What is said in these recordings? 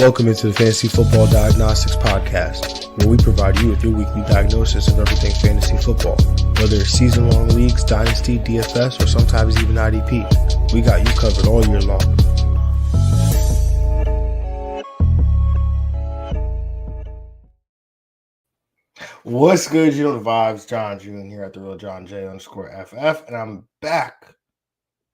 Welcome into the Fantasy Football Diagnostics Podcast, where we provide you with your weekly diagnosis of everything fantasy football. Whether it's season-long leagues, dynasty, DFS, or sometimes even IDP, we got you covered all year long. What's good? You know the vibes. Jon Jeune here at the real Jon J_FF, and I'm back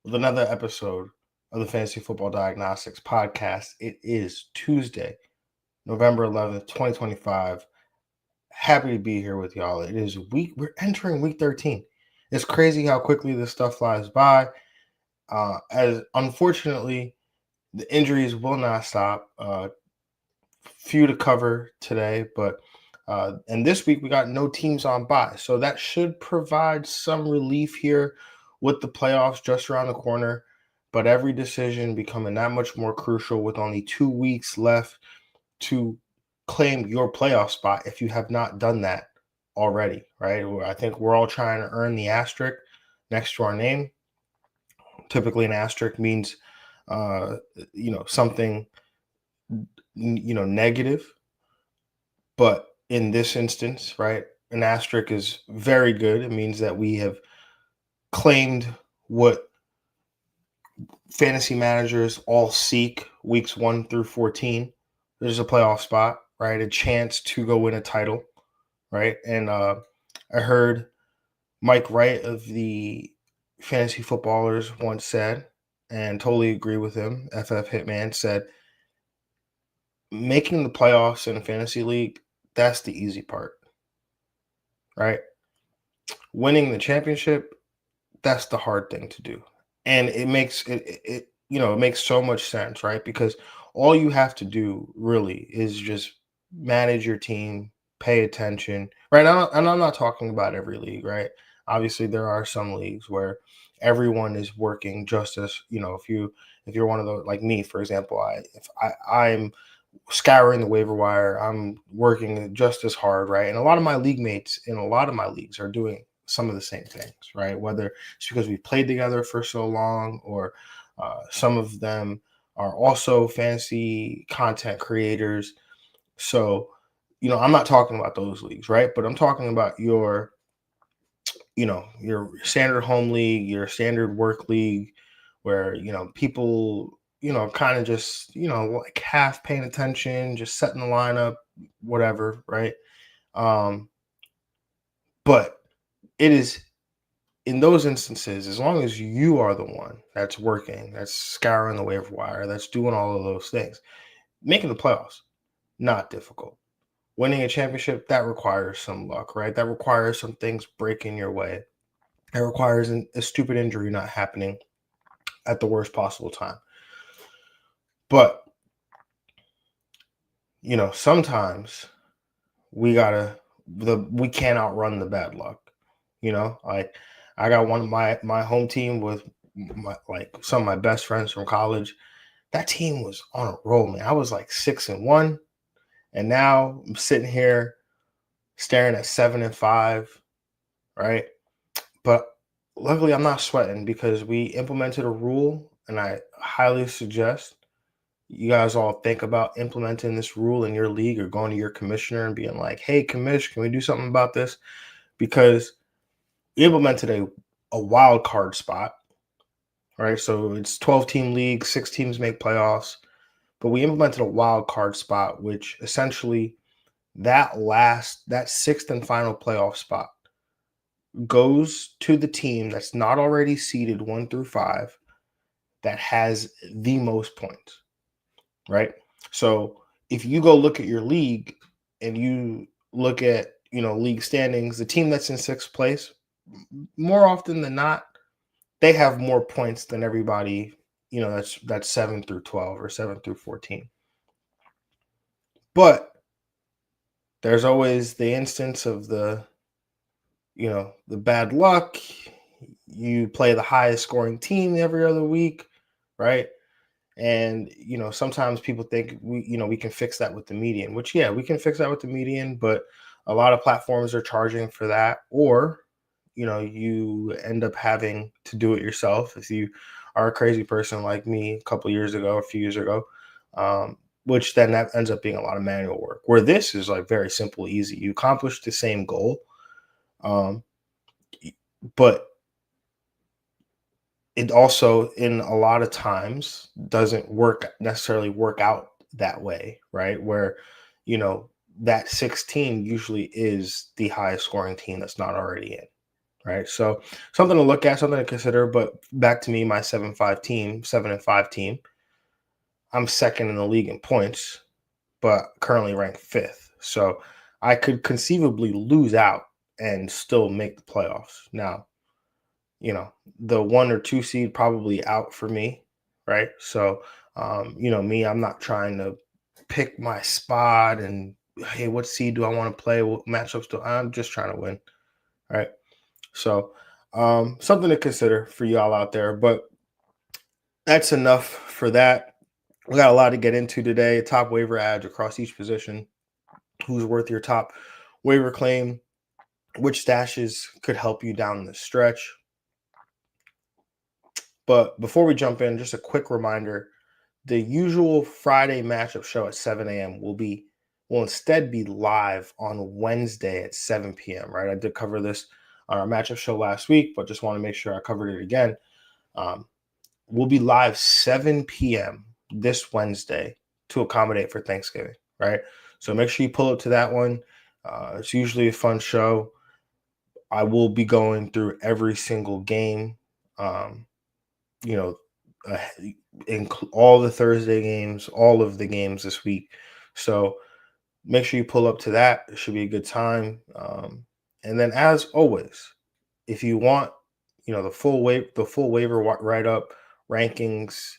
with another episode of the Fantasy Football Diagnostics Podcast. It is Tuesday, November 11th, 2025. Happy to be here with y'all. It is we're entering week 13. It's crazy how quickly this stuff flies by. As unfortunately, the injuries will not stop. Few to cover today, but and this week we got no teams on bye, so that should provide some relief here with the playoffs just around the corner. But every decision becoming that much more crucial with only 2 weeks left to claim your playoff spot if you have not done that already, right? I think we're all trying to earn the asterisk next to our name. Typically an asterisk means, something, negative. But in this instance, right, an asterisk is very good. It means that we have claimed what fantasy managers all seek weeks 1 through 14. There's a playoff spot, right? A chance to go win a title, right? And I heard Mike Wright of the Fantasy Footballers once said, and totally agree with him, FF Hitman said, making the playoffs in a fantasy league, that's the easy part, right? Winning the championship, that's the hard thing to do. And it makes it makes so much sense, right? Because all you have to do really is just manage your team, pay attention, right? And I'm not talking about every league, right? Obviously, there are some leagues where everyone is working just as, if you're one of those like me, for example, I'm scouring the waiver wire, I'm working just as hard, right? And a lot of my league mates in a lot of my leagues are doing some of the same things, right? Whether it's because we played together for so long, or some of them are also fantasy content creators. So, I'm not talking about those leagues, right? But I'm talking about your standard home league, your standard work league, where, people, kind of just, like half paying attention, just setting the lineup, whatever, right? But it is in those instances, as long as you are the one that's working, that's scouring the waiver wire, that's doing all of those things, making the playoffs, not difficult. Winning a championship, that requires some luck, right? That requires some things breaking your way. It requires a stupid injury not happening at the worst possible time. But, sometimes we can't outrun the bad luck. Like I got one of my home team with some of my best friends from college. That team was on a roll, man. I was like 6-1, and now I'm sitting here staring at 7-5, right? But luckily, I'm not sweating because we implemented a rule, and I highly suggest you guys all think about implementing this rule in your league or going to your commissioner and being like, "Hey, commish, can we do something about this?" Because we implemented a wild card spot, right? So it's 12-team league, 6 teams make playoffs, but we implemented a wild card spot, which essentially that sixth and final playoff spot goes to the team that's not already seeded 1 through 5 that has the most points, right? So if you go look at your league and you look at, league standings, the team that's in 6th place, more often than not, they have more points than everybody, that's 7 through 12 or 7 through 14. But there's always the instance of the bad luck. You play the highest scoring team every other week, right? And, sometimes people think we can fix that with the median, which, yeah, we can fix that with the median, but a lot of platforms are charging for that, or, you end up having to do it yourself. If you are a crazy person like me a few years ago, which then that ends up being a lot of manual work. Where this is like very simple, easy. You accomplish the same goal, um, but it also, in a lot of times, doesn't necessarily work out that way, right? Where, you know, that 16 usually is the highest scoring team that's not already in, right? So something to look at, something to consider. But back to me, my 7-5 team. I'm second in the league in points, but currently ranked fifth. So I could conceivably lose out and still make the playoffs. Now, you know, the 1 or 2 seed probably out for me, right? So, you know, me, I'm not trying to pick my spot and, hey, what seed do I want to play? What matchups do I'm just trying to win, right? So, something to consider for y'all out there. But that's enough for that. We got a lot to get into today. Top waiver ads across each position. Who's worth your top waiver claim? Which stashes could help you down the stretch? But before we jump in, just a quick reminder: the usual Friday matchup show at 7 a.m. will instead be live on Wednesday at 7 p.m. Right? I did cover this on our matchup show last week, but just want to make sure I covered it again. We'll be live 7 p.m. this Wednesday to accommodate for Thanksgiving, right? So make sure you pull up to that one. It's usually a fun show. I will be going through every single game, you know, uh, all the Thursday games, all of the games this week. So make sure you pull up to that. It should be a good time. And then, as always, if you want, you know, the full waiver write up, rankings,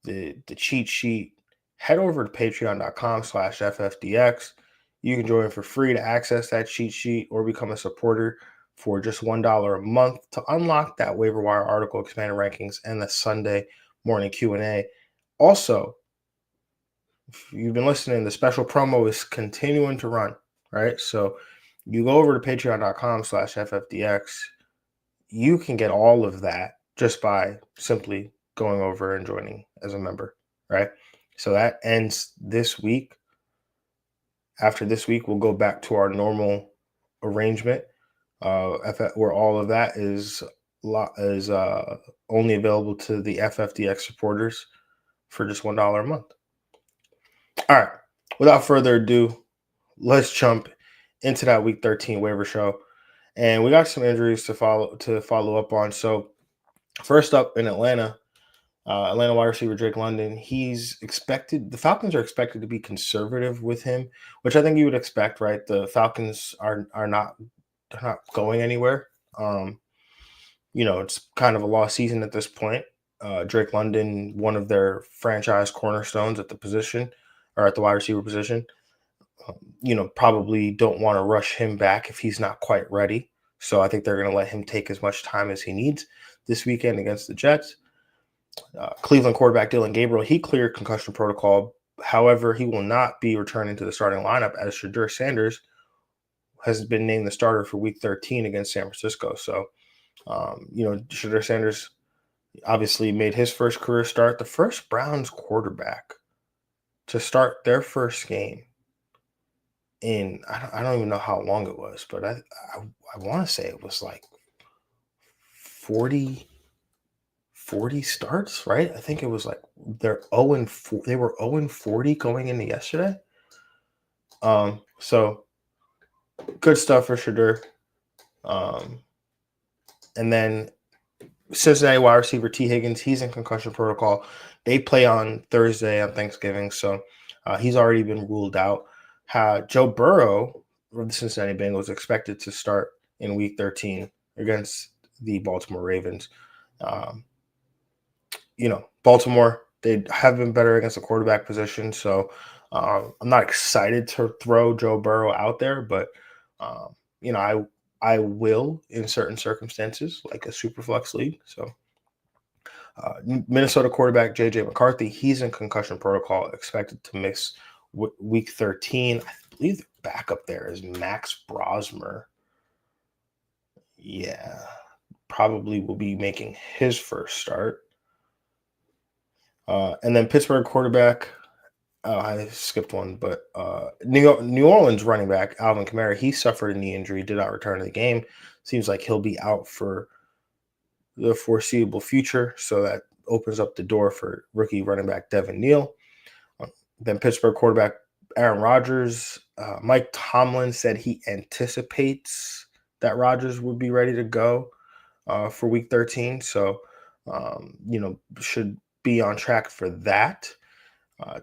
the cheat sheet, head over to patreon.com/FFDX. You can join for free to access that cheat sheet or become a supporter for just $1 a month to unlock that waiver wire article, expanded rankings, and the Sunday morning Q&A. Also, if you've been listening, the special promo is continuing to run, right? So you go over to patreon.com/FFDX. You can get all of that just by simply going over and joining as a member, right? So that ends this week. After this week, we'll go back to our normal arrangement, where all of that is only available to the FFDX supporters for just $1 a month. All right. Without further ado, let's jump into that Week 13 waiver show, and we got some injuries to follow up on. So first up in Atlanta. Atlanta wide receiver Drake London. The Falcons are expected to be conservative with him, which I think you would expect, right? The Falcons are not going anywhere. You know, it's kind of a lost season at this point. Drake London, one of their franchise cornerstones at the position or at the wide receiver position, you know, probably don't want to rush him back if he's not quite ready. So I think they're going to let him take as much time as he needs this weekend against the Jets. Cleveland quarterback Dylan Gabriel, he cleared concussion protocol. However, he will not be returning to the starting lineup as Shedeur Sanders has been named the starter for Week 13 against San Francisco. So, you know, Shedeur Sanders obviously made his first career start, the first Browns quarterback to start their first game in, I don't even know how long it was, but I want to say it was like 40 starts, right? I think it was like they're 0-4. They were 0-40 going into yesterday. So good stuff for Shedeur. And then Cincinnati wide receiver T. Higgins, he's in concussion protocol. They play on Thursday on Thanksgiving, so he's already been ruled out. Joe Burrow of the Cincinnati Bengals expected to start in Week 13 against the Baltimore Ravens. You know, Baltimore, they have been better against the quarterback position. So I'm not excited to throw Joe Burrow out there, but, you know, I will in certain circumstances, like a super flex league. So Minnesota quarterback J.J. McCarthy, he's in concussion protocol, expected to miss Week 13. I believe the backup there is Max Brosmer. Yeah, probably will be making his first start. And then Pittsburgh quarterback Oh, I skipped one, but New Orleans running back Alvin Kamara, he suffered a knee injury, did not return to the game. Seems like he'll be out for the foreseeable future, so that opens up the door for rookie running back Devin Neal. Then Pittsburgh quarterback Aaron Rodgers, Mike Tomlin said he anticipates that Rodgers would be ready to go for Week 13, so should be on track for that.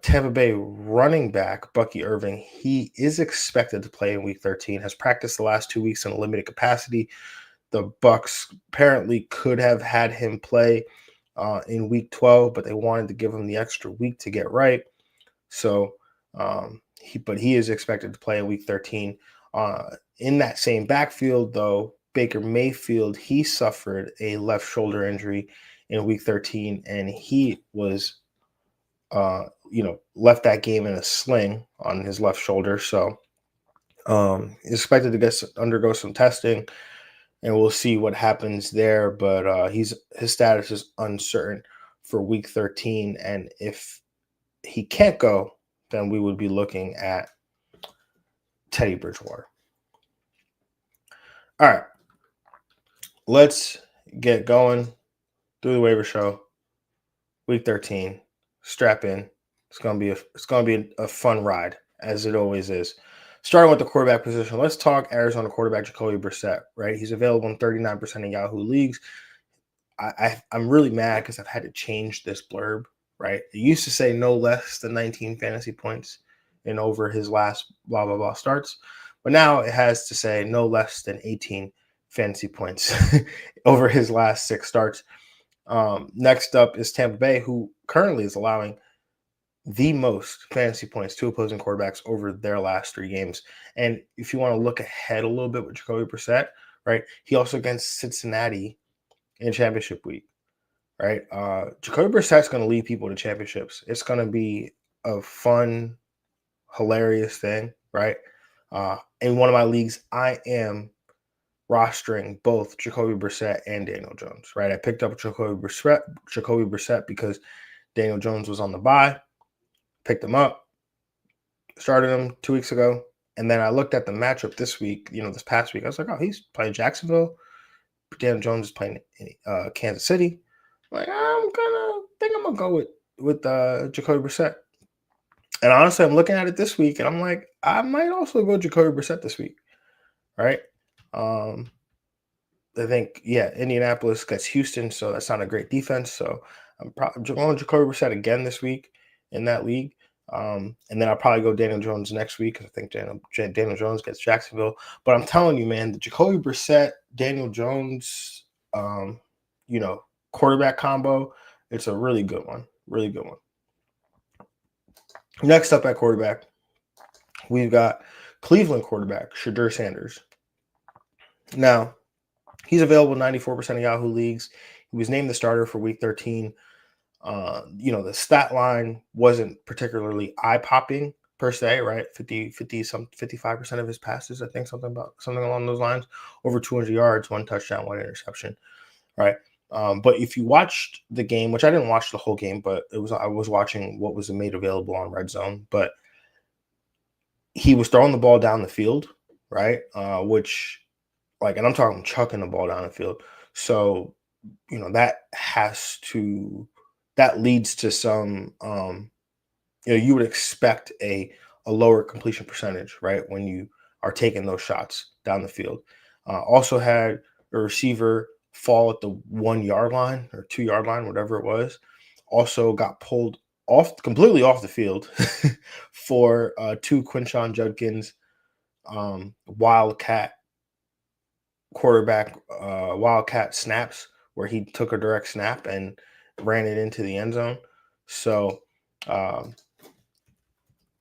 Tampa Bay running back Bucky Irving, he is expected to play in Week 13, has practiced the last 2 weeks in a limited capacity. The Bucs apparently could have had him play in Week 12, but they wanted to give him the extra week to get right. So, he is expected to play in Week 13. In that same backfield, though, Baker Mayfield, he suffered a left shoulder injury in Week 13, and he was left that game in a sling on his left shoulder. So he's expected to undergo some testing, and we'll see what happens there. But his status is uncertain for Week 13, and if he can't go, then we would be looking at Teddy Bridgewater. All right, let's get going through the waiver show. Week 13, strap in. It's gonna be a fun ride, as it always is. Starting with the quarterback position, let's talk Arizona quarterback Jacoby Brissett. Right, he's available in 39% of Yahoo leagues. I'm really mad because I've had to change this blurb. Right, it used to say no less than 19 fantasy points in over his last blah blah blah starts, but now it has to say no less than 18 fantasy points over his last 6 starts. Next up is Tampa Bay, who currently is allowing the most fantasy points to opposing quarterbacks over their last 3 games. And if you want to look ahead a little bit with Jacoby Brissett, right, he also against Cincinnati in championship week, right? Jacoby Brissett's going to lead people to championships. It's going to be a fun, hilarious thing, right? In one of my leagues, I am rostering both Jacoby Brissett and Daniel Jones, right? I picked up Jacoby Brissett because Daniel Jones was on the bye, picked him up, started him 2 weeks ago, and then I looked at the matchup this week, this past week. I was like, oh, he's playing Jacksonville. Daniel Jones is playing in Kansas City. Like, I'm gonna go with Jacoby Brissett. And honestly, I'm looking at it this week, and I'm like, I might also go Jacoby Brissett this week, right? I think, Indianapolis gets Houston, so that's not a great defense. So I'm going Jacoby Brissett again this week in that league. And then I'll probably go Daniel Jones next week because I think Daniel Jones gets Jacksonville. But I'm telling you, man, the Jacoby Brissett, Daniel Jones, quarterback combo, it's a really good one. Really good one. Next up at quarterback, we've got Cleveland quarterback Shedeur Sanders. Now, he's available 94% of Yahoo leagues. He was named the starter for Week 13. The stat line wasn't particularly eye-popping per se, right? 55% of his passes, I think, something along those lines. Over 200 yards, 1 touchdown, 1 interception, right? But if you watched the game, which I didn't watch the whole game, but I was watching what was made available on Red Zone, but he was throwing the ball down the field, right? And I'm talking chucking the ball down the field. So, that leads to some, you would expect a lower completion percentage, right? When you are taking those shots down the field. Also had a receiver fall at the 1 yard line or 2 yard line, whatever it was. Also got pulled completely off the field for 2 Quinshon Judkins Wildcat snaps where he took a direct snap and ran it into the end zone. So,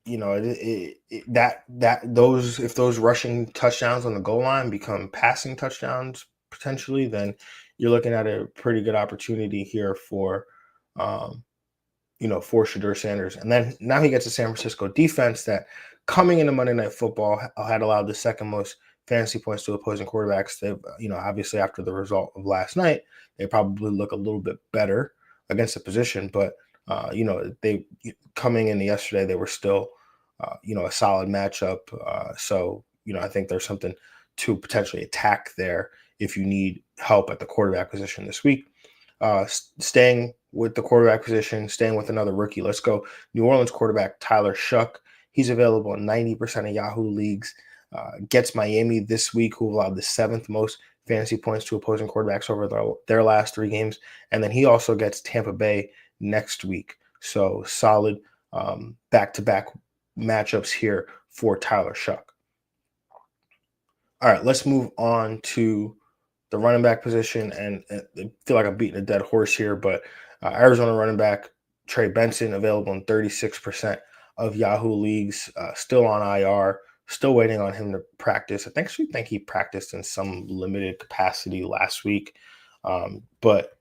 if those rushing touchdowns on the goal line become passing touchdowns potentially, then you're looking at a pretty good opportunity here for Shedeur Sanders. And then now he gets a San Francisco defense that, coming into Monday Night Football, had allowed the second most fantasy points to opposing quarterbacks. They, obviously after the result of last night, they probably look a little bit better against the position, but They coming in yesterday, they were still, a solid matchup. So, I think there's something to potentially attack there if you need help at the quarterback position this week. Staying with the quarterback position, staying with another rookie. Let's go New Orleans quarterback Tyler Shuck. He's available in 90% of Yahoo leagues. Gets Miami this week, who allowed the seventh most fantasy points to opposing quarterbacks over their last 3 games. And then he also gets Tampa Bay next week. So solid back-to-back matchups here for Tyler Shuck. All right, let's move on to the running back position. And I feel like I'm beating a dead horse here, but Arizona running back Trey Benson available in 36% of Yahoo leagues, still on IR, still waiting on him to practice. I think he practiced in some limited capacity last week, but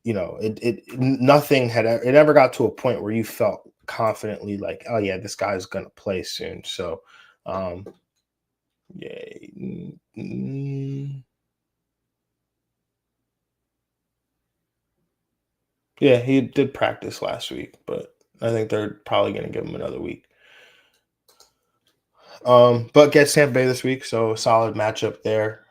nothing it ever got to a point where you felt confidently like, oh yeah, this guy's gonna play soon. So, yeah. Yeah, he did practice last week, but I think they're probably going to give him another week. But gets Tampa Bay this week, so solid matchup there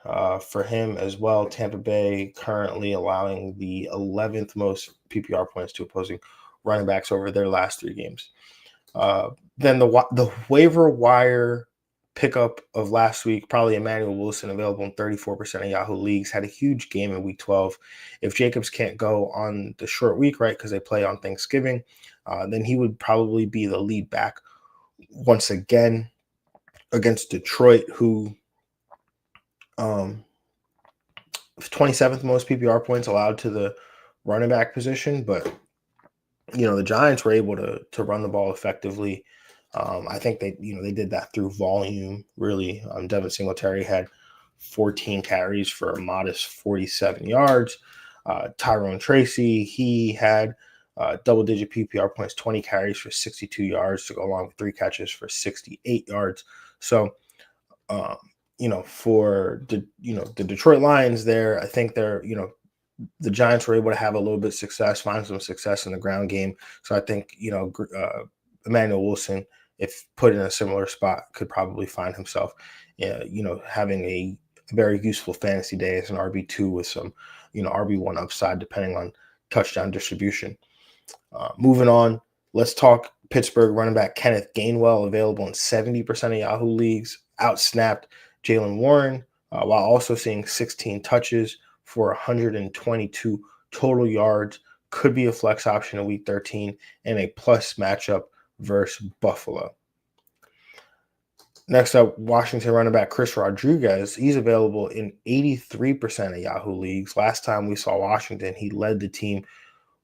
for him as well. Tampa Bay currently allowing the 11th most PPR points to opposing running backs over their last 3 games. Then the waiver wire pickup of last week, probably Emmanuel Wilson, available in 34% of Yahoo leagues, had a huge game in week 12. If Jacobs can't go on the short week, right, because they play on Thanksgiving, then he would probably be the lead back once again against Detroit, who 27th most PPR points allowed to the running back position. But, the Giants were able to run the ball effectively. I think they did that through volume, really. Devin Singletary had 14 carries for a modest 47 yards. Tyrone Tracy, he had double-digit PPR points, 20 carries for 62 yards to go along with 3 catches for 68 yards. So, for the Detroit Lions there, I think the Giants were able to have a little bit of success, find some success in the ground game. So I think, Emmanuel Wilson, if put in a similar spot, could probably find himself, having a very useful fantasy day as an RB2 with some, RB1 upside, depending on touchdown distribution. Moving on, let's talk Pittsburgh running back Kenneth Gainwell, available in 70% of Yahoo leagues, outsnapped Jaylen Warren, while also seeing 16 touches for 122 total yards. Could be a flex option in week 13 and a plus matchup versus Buffalo. Next up, Washington running back Chris Rodriguez. He's available in 83% of Yahoo leagues. Last time we saw Washington, he led the team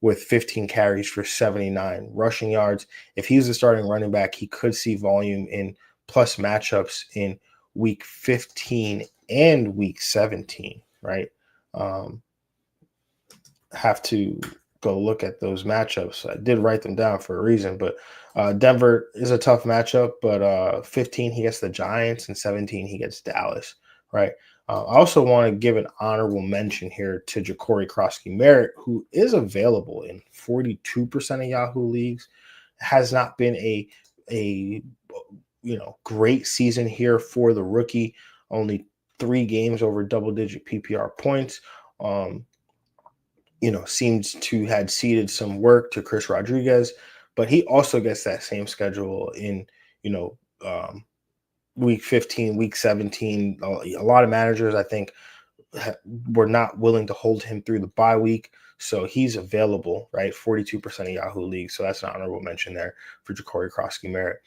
with 15 carries for 79 rushing yards. If he's the starting running back, he could see volume in plus matchups in week 15 and week 17, right? Have to go look at those matchups. I did write them down for a reason, but Denver is a tough matchup, but 15 he gets the Giants and 17 he gets Dallas, right? I also want to give an honorable mention here to Ja'Cory Crosky-Merritt, who is available in 42% of Yahoo leagues. Has not been a great season here for the rookie. Only 3 games over double-digit PPR points. Seems to had ceded some work to Chris Rodriguez, but he also gets that same schedule in, week 15, week 17. A lot of managers, I think, were not willing to hold him through the bye week. So he's available, right? 42% of Yahoo leagues. So that's an honorable mention there for Ja'Cory Crosky-Merritt.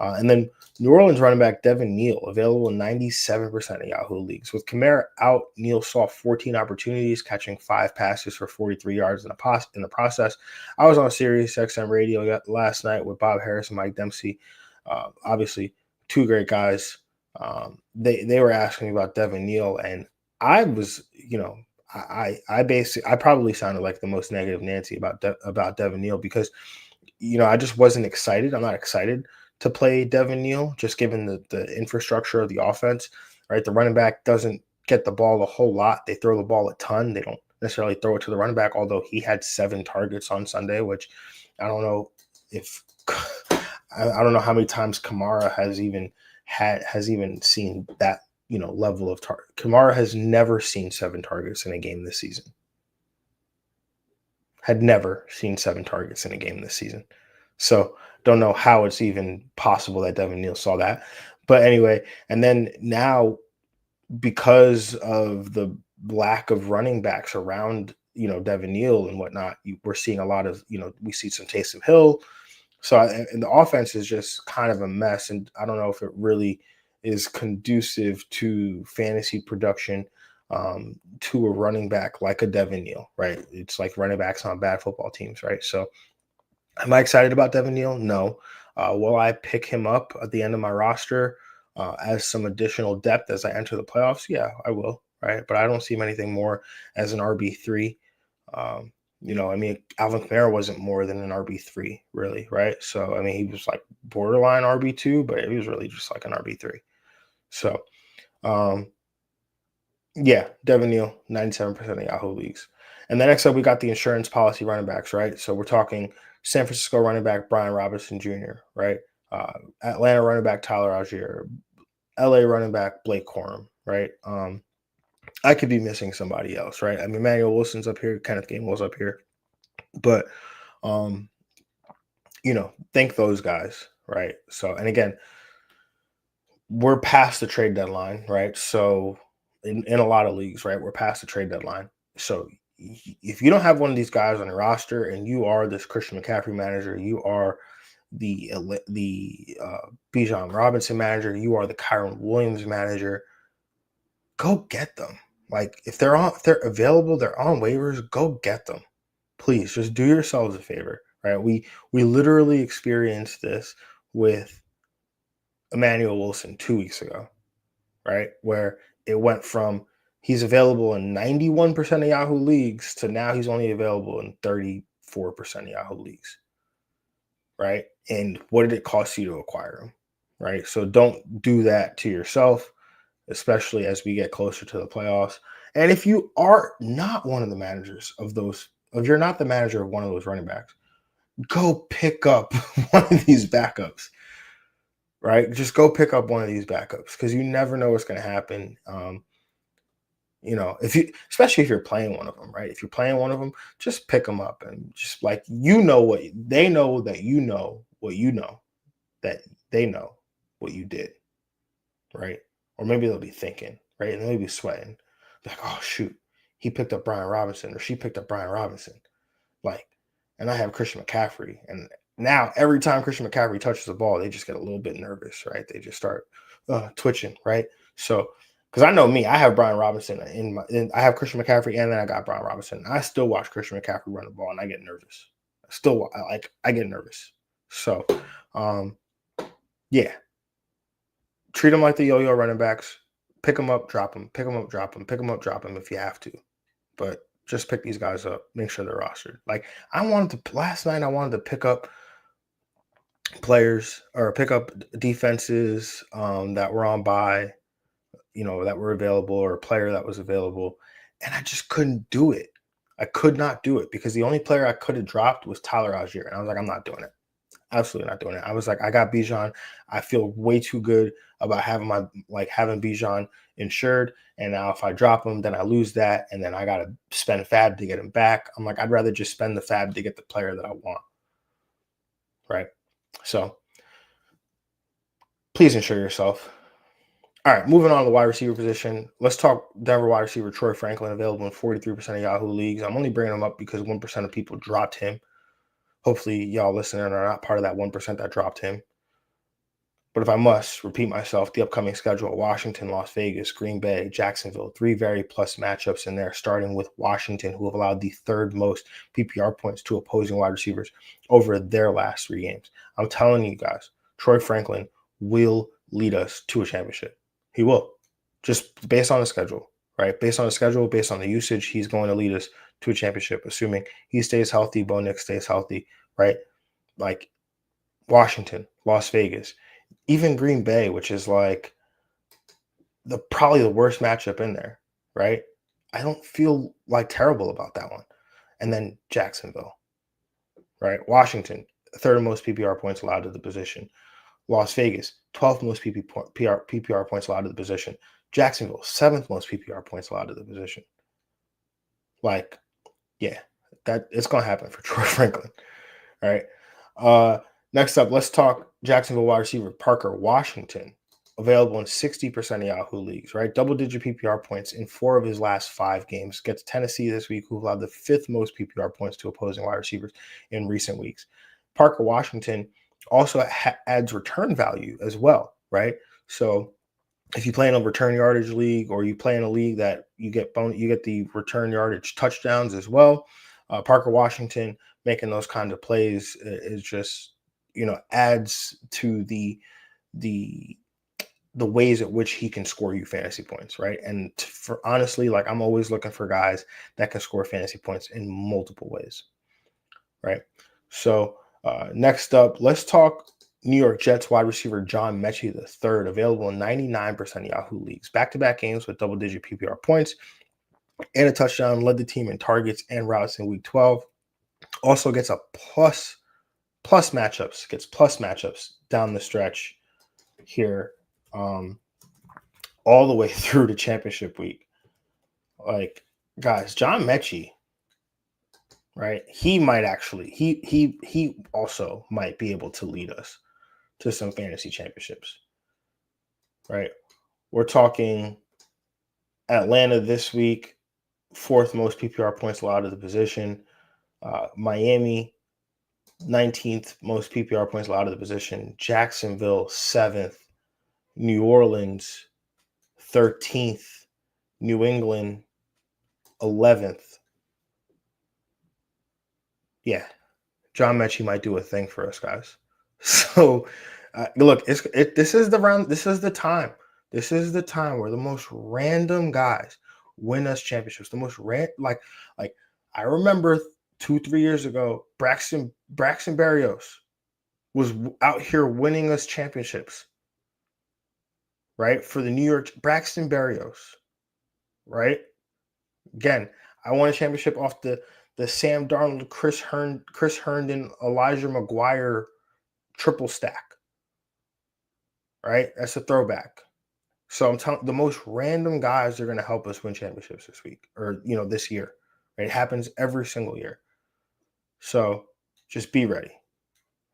And then New Orleans running back Devin Neal, available in 97% of Yahoo leagues. With Kamara out, Neal saw 14 opportunities, catching 5 passes for 43 yards in the process. I was on Sirius XM radio last night with Bob Harris and Mike Dempsey. Obviously, 2 great guys. They were asking me about Devin Neal, and I was, I probably sounded like the most negative Nancy about Devin Neal because, I just wasn't excited. I'm not excited to play Devin Neal, just given the infrastructure of the offense, right? The running back doesn't get the ball a whole lot. They throw the ball a ton. They don't necessarily throw it to the running back, although he had 7 targets on Sunday, which I don't know if I don't know how many times Kamara has even seen that level of target. Kamara has never seen 7 targets in a game this season. Had never seen 7 targets in a game this season. So don't know how it's even possible that Devin Neal saw that. But anyway, and then now because of the lack of running backs around, Devin Neal and whatnot, we're seeing a lot of, we see some Taysom Hill. So and the offense is just kind of a mess. And I don't know if it really is conducive to fantasy production to a running back like a Devin Neal, right? It's like running backs on bad football teams, right? So am I excited about Devin Neal? No. Will I pick him up at the end of my roster as some additional depth as I enter the playoffs? Yeah, I will, right? But I don't see him anything more as an RB3. Alvin Kamara wasn't more than an RB3, really, right? So, he was like borderline RB2, but he was really just like an RB3. So, yeah, Devin Neal, 97% of Yahoo leagues. And then next up, we got the insurance policy running backs, right? So we're talking San Francisco running back Brian Robinson Jr., right? Atlanta running back Tyler Algier, LA running back Blake Corum, right? I could be missing somebody else, right? Emmanuel Wilson's up here, Kenneth Gainwell's up here, but think those guys, right? So, and again, we're past the trade deadline, right? So, in a lot of leagues, right, we're past the trade deadline. So, if you don't have one of these guys on your roster, and you are this Christian McCaffrey manager, you are the Bijan Robinson manager, you are the Kyron Williams manager, go get them. Like if they're available, they're on waivers, go get them. Please just do yourselves a favor, right? We literally experienced this with Emmanuel Wilson 2 weeks ago, right? Where it went from he's available in 91% of Yahoo leagues to now he's only available in 34% of Yahoo leagues, right? And what did it cost you to acquire him, right? So don't do that to yourself, especially as we get closer to the playoffs. And if you are not one of the managers of those, if you're not the manager of one of those running backs, go pick up one of these backups, right? Just go pick up one of these backups because you never know what's going to happen. Especially if you're playing one of them, right? If you're playing one of them, just pick them up and just what they know that you know what you know that they know what you did, right? Or maybe they'll be thinking, right? And they'll be sweating, like, oh shoot, he picked up Brian Robinson or she picked up Brian Robinson, like, and I have Christian McCaffrey, and now every time Christian McCaffrey touches the ball, they just get a little bit nervous, right? They just start twitching, right? So, because I know me, I have Brian Robinson I have Christian McCaffrey, and then I got Brian Robinson. I still watch Christian McCaffrey run the ball, and I get nervous. I get nervous. So, yeah, treat them like the yo-yo running backs. Pick them up, drop them. Pick them up, drop them. Pick them up, drop them if you have to. But just pick these guys up. Make sure they're rostered. Like last night I wanted to pick up players or pick up defenses that were on bye, that were available, or a player that was available, and I just couldn't do it. I could not do it because the only player I could have dropped was Tyler Algier, and I was like, I'm not doing it. Absolutely not doing it. I was like, I got Bijan. I feel way too good about having Bijan insured. And now if I drop him, then I lose that. And then I got to spend fab to get him back. I'm like, I'd rather just spend the fab to get the player that I want. Right. So please insure yourself. All right. Moving on to the wide receiver position. Let's talk Denver wide receiver Troy Franklin, available in 43% of Yahoo leagues. I'm only bringing him up because 1% of people dropped him. Hopefully y'all listening are not part of that 1% that dropped him. But if I must repeat myself, the upcoming schedule: Washington, Las Vegas, Green Bay, Jacksonville, 3 very plus matchups in there, starting with Washington, who have allowed the 3rd most PPR points to opposing wide receivers over their last 3 games. I'm telling you guys, Troy Franklin will lead us to a championship. He will. Just based on the schedule, right? Based on the schedule, based on the usage, he's going to lead us to a championship, assuming he stays healthy, Bo Nix stays healthy, right? Like Washington, Las Vegas, even Green Bay, which is like probably the worst matchup in there, right? I don't feel like terrible about that one. And then Jacksonville, right? Washington, third most PPR points allowed to the position. Las Vegas, 12th most PPR points allowed to the position. Jacksonville, 7th most PPR points allowed to the position. Like, yeah, that it's gonna happen for Troy Franklin. All right. Next up, let's talk Jacksonville wide receiver Parker Washington, available in 60% of Yahoo leagues, right? Double-digit PPR points in 4 of his last 5 games. Gets Tennessee this week, who allowed the 5th most PPR points to opposing wide receivers in recent weeks. Parker Washington also adds return value as well, right? So if you play in a return yardage league, or you play in a league that you get the return yardage touchdowns as well. Parker Washington making those kind of plays is just, adds to the ways at which he can score you fantasy points, right? And for honestly, like, I'm always looking for guys that can score fantasy points in multiple ways, right? So next up, let's talk New York Jets wide receiver John Mechie III, available in 99% of Yahoo leagues. Back-to-back games with double-digit PPR points and a touchdown, led the team in targets and routes in Week 12. Also gets a plus matchups down the stretch here, all the way through to championship week. Like, guys, John Mechie, right? He might actually he also might be able to lead us to some fantasy championships, right? We're talking Atlanta this week, 4th most PPR points allowed to the position. Miami, 19th most PPR points allowed to the position. Jacksonville, 7th. New Orleans, 13th. New England, 11th. Yeah, John Mechie might do a thing for us, guys. So, look, this is the round. This is the time. This is the time where the most random guys win us championships. The most like I remember 2-3 years ago, Braxton Berrios was out here winning us championships, right? For the New York Braxton Berrios, right? Again, I won a championship off the Sam Darnold, Chris Herndon, Elijah McGuire triple stack, right? That's a throwback. So I'm telling the most random guys are going to help us win championships this week, or this year. Right? It happens every single year. So just be ready,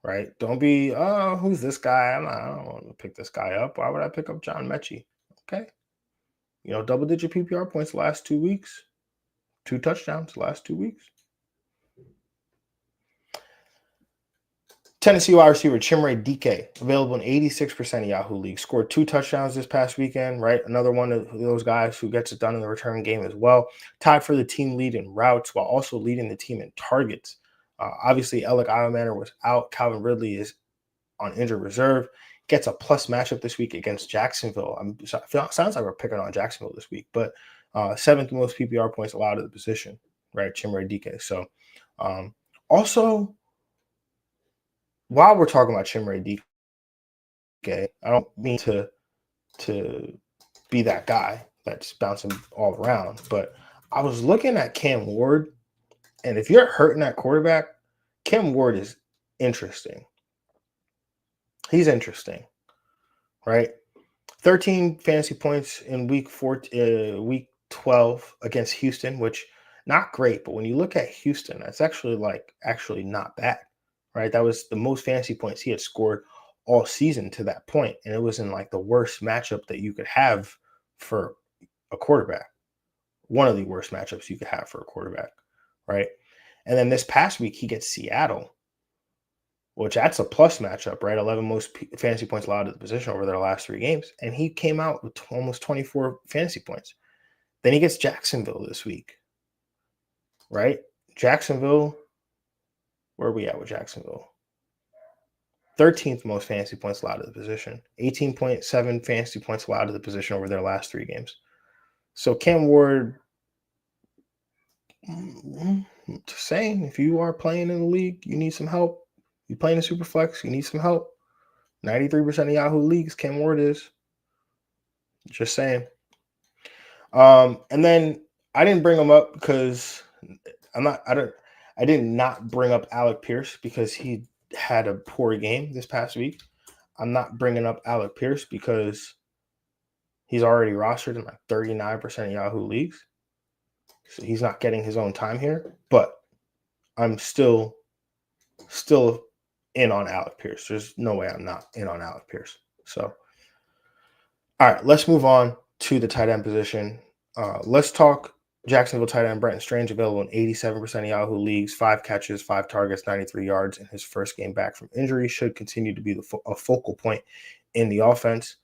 right? Don't be, oh, who's this guy? I don't want to pick this guy up. Why would I pick up John Mechie? Okay, double-digit PPR points the last 2 weeks, 2 touchdowns the last 2 weeks. Tennessee wide receiver Chimere Dike, available in 86% of Yahoo leagues, scored 2 touchdowns this past weekend, right? Another one of those guys who gets it done in the return game as well. Tied for the team lead in routes while also leading the team in targets. Obviously, Alec Ironmaner was out. Calvin Ridley is on injured reserve. Gets a plus matchup this week against Jacksonville. Sounds like we're picking on Jacksonville this week, but 7th most PPR points allowed to the position, right? Chimere Dike. So also, while we're talking about Chimere Dike, I don't mean to be that guy that's bouncing all around, but I was looking at Cam Ward, and if you're hurting that quarterback, Cam Ward is interesting. He's interesting, right? 13 fantasy points in week 12 against Houston, which not great, but when you look at Houston, that's actually not bad, right? That was the most fantasy points he had scored all season to that point, and it was in like the worst matchup that you could have for a quarterback. One of the worst matchups you could have for a quarterback, right? And then this past week he gets Seattle, which that's a plus matchup, right? 11 most fantasy points allowed to the position over their last 3 games, and he came out with almost 24 fantasy points. Then he gets Jacksonville this week, right? Jacksonville, where are we at with Jacksonville? 13th most fantasy points allowed to the position, 18.7 fantasy points allowed to the position over their last 3 games. So Cam Ward, just saying, if you are playing in the league, you need some help. You playing in Superflex, you need some help. 93% of Yahoo leagues, Cam Ward is. Just saying. And then I didn't bring him up because I I did not bring up Alec Pierce because he had a poor game this past week. I'm not bringing up Alec Pierce because he's already rostered in like 39% of Yahoo leagues. So he's not getting his own time here. But I'm still in on Alec Pierce. There's no way I'm not in on Alec Pierce. So, all right, let's move on to the tight end position. Let's talk Jacksonville tight end Brenton Strange, available in 87% of Yahoo leagues, 5 catches, 5 targets, 93 yards in his first game back from injury. Should continue to be a focal point in the offense.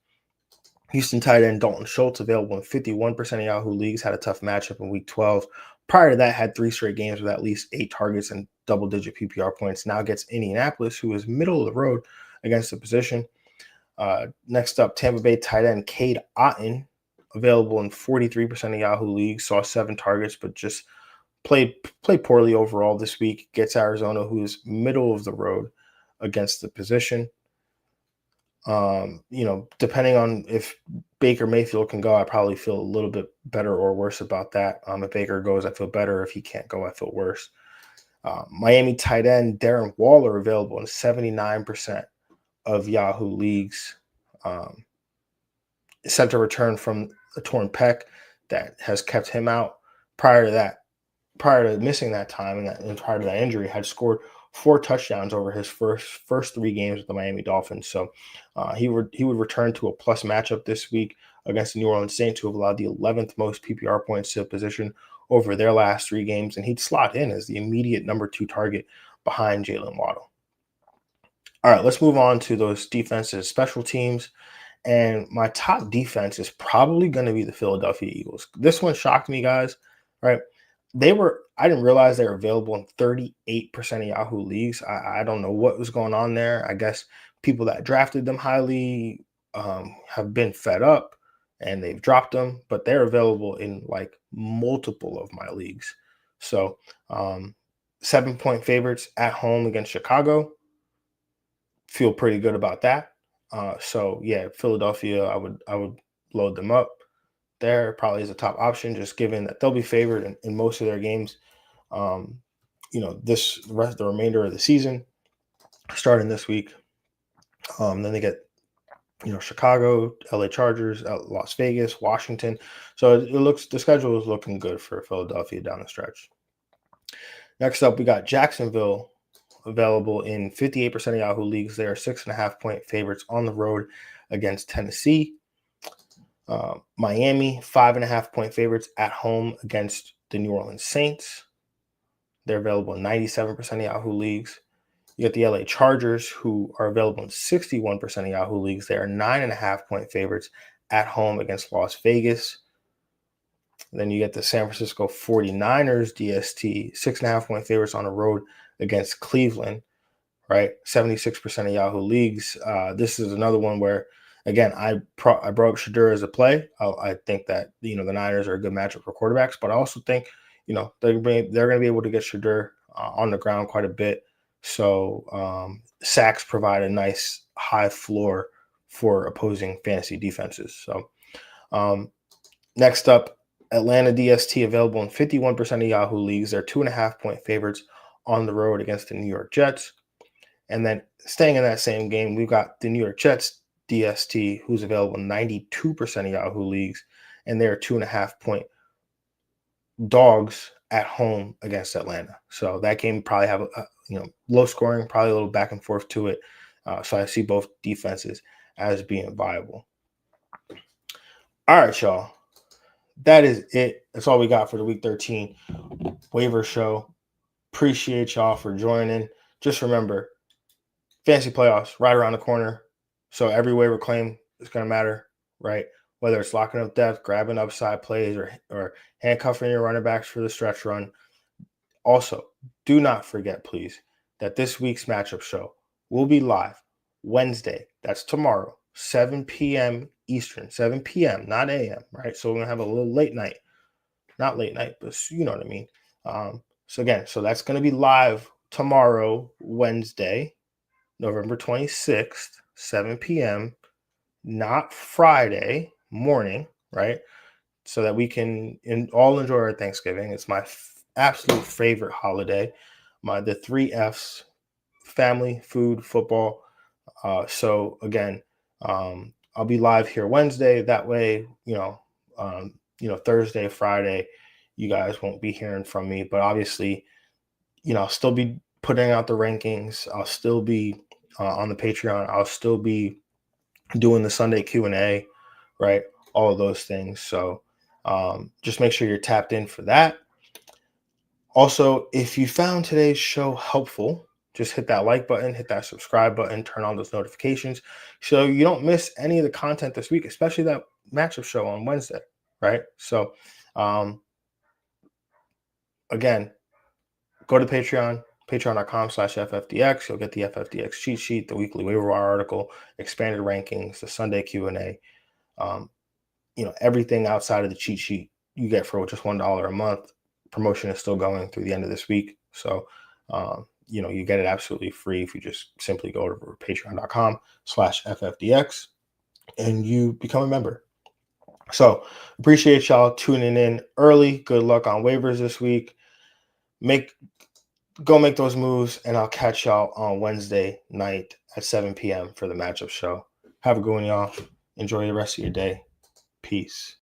Houston tight end Dalton Schultz, available in 51% of Yahoo leagues, had a tough matchup in week 12. Prior to that, had 3 straight games with at least 8 targets and double-digit PPR points. Now gets Indianapolis, who is middle of the road against the position. Next up, Tampa Bay tight end Cade Otton, available in 43% of Yahoo leagues, saw 7 targets, but just played poorly overall this week. Gets Arizona, who is middle of the road against the position. Depending on if Baker Mayfield can go, I probably feel a little bit better or worse about that. If Baker goes, I feel better. If he can't go, I feel worse. Miami tight end Darren Waller, available in 79% of Yahoo leagues. Set to return from a torn pec that has kept him out. Prior to missing that time and prior to that injury, had scored 4 touchdowns over his first 3 games with the Miami Dolphins. So he would return to a plus matchup this week against the New Orleans Saints, who have allowed the 11th most PPR points to the position over their last 3 games, and he'd slot in as the immediate number 2 target behind Jalen Waddle. All right, let's move on to those defenses, special teams. And my top defense is probably going to be the Philadelphia Eagles. This one shocked me, guys, right? I didn't realize they were available in 38% of Yahoo leagues. I don't know what was going on there. I guess people that drafted them highly have been fed up and they've dropped them, but they're available in like multiple of my leagues. So 7-point favorites at home against Chicago. Feel pretty good about that. So yeah, Philadelphia, I would load them up there. Probably is a top option, just given that they'll be favored in most of their games. The remainder of the season, starting this week. Then they get Chicago, LA Chargers, Las Vegas, Washington. So the schedule is looking good for Philadelphia down the stretch. Next up, we got Jacksonville, available in 58% of Yahoo leagues. They are 6.5-point favorites on the road against Tennessee. Miami, 5.5-point favorites at home against the New Orleans Saints. They're available in 97% of Yahoo leagues. You got the LA Chargers, who are available in 61% of Yahoo leagues. They are 9.5-point favorites at home against Las Vegas. Then you get the San Francisco 49ers, DST, 6.5-point favorites on the road against Cleveland, right? 76% of Yahoo leagues. This is another one where, again, I brought up Shedeur as a play. I think that the Niners are a good matchup for quarterbacks, but I also think they're going to be able to get Shedeur on the ground quite a bit. So sacks provide a nice high floor for opposing fantasy defenses. So next up, Atlanta DST, available in 51% of Yahoo leagues. They're 2.5-point favorites on the road against the New York Jets. And then staying in that same game, we've got the New York Jets DST, who's available in 92% of Yahoo leagues, and they're 2.5-point dogs at home against Atlanta. So that game probably have low scoring, probably a little back and forth to it. So I see both defenses as being viable. All right, y'all. That is it. That's all we got for the Week 13 waiver show. Appreciate y'all for joining. Just remember, fantasy playoffs right around the corner. So every waiver claim is going to matter, right? Whether it's locking up depth, grabbing upside plays, or handcuffing your running backs for the stretch run. Also, do not forget, please, that this week's matchup show will be live Wednesday. That's tomorrow, 7 p.m. Eastern, 7 p.m., not a.m., right? So we're going to have a little late night. Not late night, but you know what I mean. So that's going to be live tomorrow, Wednesday, November 26th, 7 p.m., not Friday morning, right? So that we can all enjoy our Thanksgiving. It's my absolute favorite holiday. the 3 F's: family, food, football. So again, I'll be live here Wednesday. That way, Thursday, Friday, you guys won't be hearing from me. But obviously, I'll still be putting out the rankings. I'll still be on the Patreon. I'll still be doing the Sunday Q&A, right? All of those things. So just make sure you're tapped in for that. Also, if you found today's show helpful, just hit that like button, hit that subscribe button, turn on those notifications so you don't miss any of the content this week, especially that matchup show on Wednesday, right? So, again, go to Patreon, patreon.com/FFDX. You'll get the FFDX cheat sheet, the weekly waiver wire article, expanded rankings, the Sunday Q&A, everything outside of the cheat sheet you get for just $1 a month. Promotion is still going through the end of this week. So, you get it absolutely free if you just simply go to patreon.com/FFDX and you become a member. So appreciate y'all tuning in early. Good luck on waivers this week. Go make those moves, and I'll catch y'all on Wednesday night at 7 p.m. for the matchup show. Have a good one, y'all. Enjoy the rest of your day. Peace.